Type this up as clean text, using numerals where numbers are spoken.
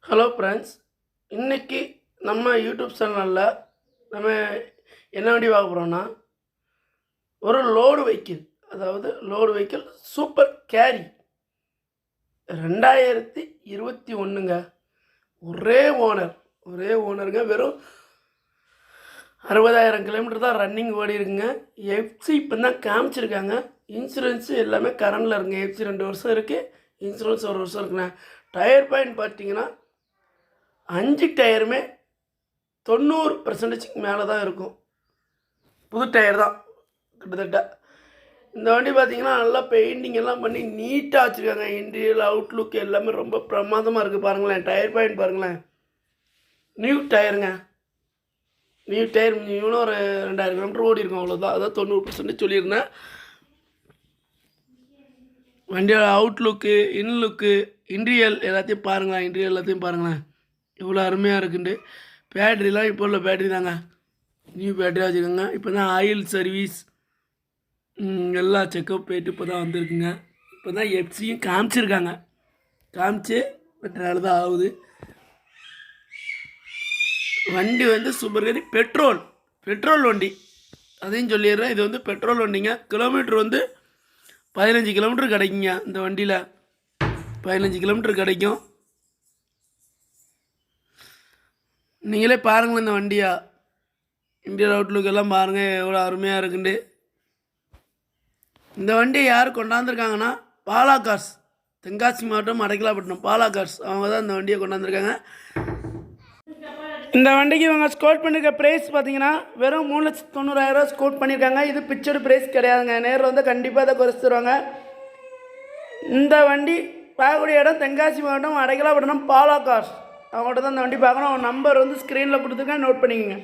Hello friends, இன்றைக்கி நம்ம YouTube சேனலில் நம்ம என்ன வண்டி பார்க்க போகிறோன்னா, ஒரு லோடு வெஹிக்கிள், அதாவது லோடு வெஹிக்கிள் சூப்பர் கேரி 2021ங்க. ஒரே ஓனருங்க. வெறும் 60,000 கிலோமீட்டர் தான் ரன்னிங் ஓடி இருக்குங்க. எஃப்சி இப்போ தான் காமிச்சிருக்காங்க. இன்சூரன்ஸு எல்லாமே கரண்டில் இருக்குங்க. எஃப்சி 2 வருஷம் இருக்குது, இன்சூரன்ஸ் 1 வருஷம் இருக்குண்ணே. டயர் பாயிண்ட் பார்த்தீங்கன்னா 5 டயருமே 90% மேலே தான் இருக்கும். புது டயர் தான் கிட்டத்தட்ட. இந்த வண்டி பார்த்திங்கன்னா நல்லா பெயிண்டிங் எல்லாம் பண்ணி நீட்டாக வச்சுருக்காங்க. இன்டீரியர் அவுட்லுக் எல்லாமே ரொம்ப பிரமாதமாக இருக்குது. பாருங்களேன், டயர் பாயிண்ட் பாருங்களேன். நியூ டயருங்க. நியூ டயர் நியூன்னு ஒரு 2000 கிலோமீட்டர் ஓடி இருக்கும், அவ்வளோதான். அதான் 90% சொல்லியிருந்தேன். வண்டியோட அவுட்லுக்கு, இன்லுக்கு, இன்டீரியல் எல்லாத்தையும் பாருங்களேன். இன்டீரியல் எல்லாத்தையும் பாருங்களேன், இவ்வளோ அருமையாக இருக்குண்டு. பேட்ரிலாம் இப்போ உள்ள பேட்ரி தாங்க, நியூ பேட்டரியாக வச்சுக்கோங்க. இப்போ தான் ஆயில் சர்வீஸ் எல்லா செக்கப் போயிட்டு இப்போ தான் வந்திருக்குங்க. இப்போ தான் எஃப்சியும் காமிச்சிருக்காங்க. காமிச்சு 2 நாள் தான் ஆகுது. வண்டி வந்து சூப்பர் கேரி பெட்ரோல் வண்டி, அதையும் சொல்லிடுறேன். இது வந்து பெட்ரோல் வண்டிங்க. கிலோமீட்டர் வந்து 15 கிலோமீட்டர் கிடைக்குங்க. இந்த வண்டியில் 15 கிலோமீட்டர் கிடைக்கும். நீங்களே பாருங்கள் இந்த வண்டியா. இந்தியன் அவுட்லுக் எல்லாம் பாருங்கள் எவ்வளோ அருமையாக இருக்குண்டு. இந்த வண்டியை யார் கொண்டாந்துருக்காங்கன்னா பாலா கார்ஸ், தென்காசி மாவட்டம் அடைக்கலாப்பட்டினம் பாலா கார்ஸ், அவங்க தான் இந்த வண்டியை கொண்டாந்துருக்காங்க. இந்த வண்டிக்கு இவங்க ஸ்கோட் பண்ணியிருக்க ப்ரைஸ் பார்த்தீங்கன்னா வெறும் 3,90,000 ஸ்கோட் பண்ணியிருக்காங்க. இது பிக்சடு ப்ரைஸ் கிடையாதுங்க. நேரில் வந்து கண்டிப்பாக அதை குறைச்சி தருவாங்க. இந்த வண்டி பார்க்கக்கூடிய இடம் தென்காசி மாவட்டம் அடைக்கலாப்பட்டினம் பாலா கார்ஸ். அவங்கள்ட்ட தான் இந்த வண்டி பார்க்கணும். அவங்க நம்பர் வந்து ஸ்க்ரீனில் கொடுத்துருக்கேன், நோட் பண்ணிக்கோங்க.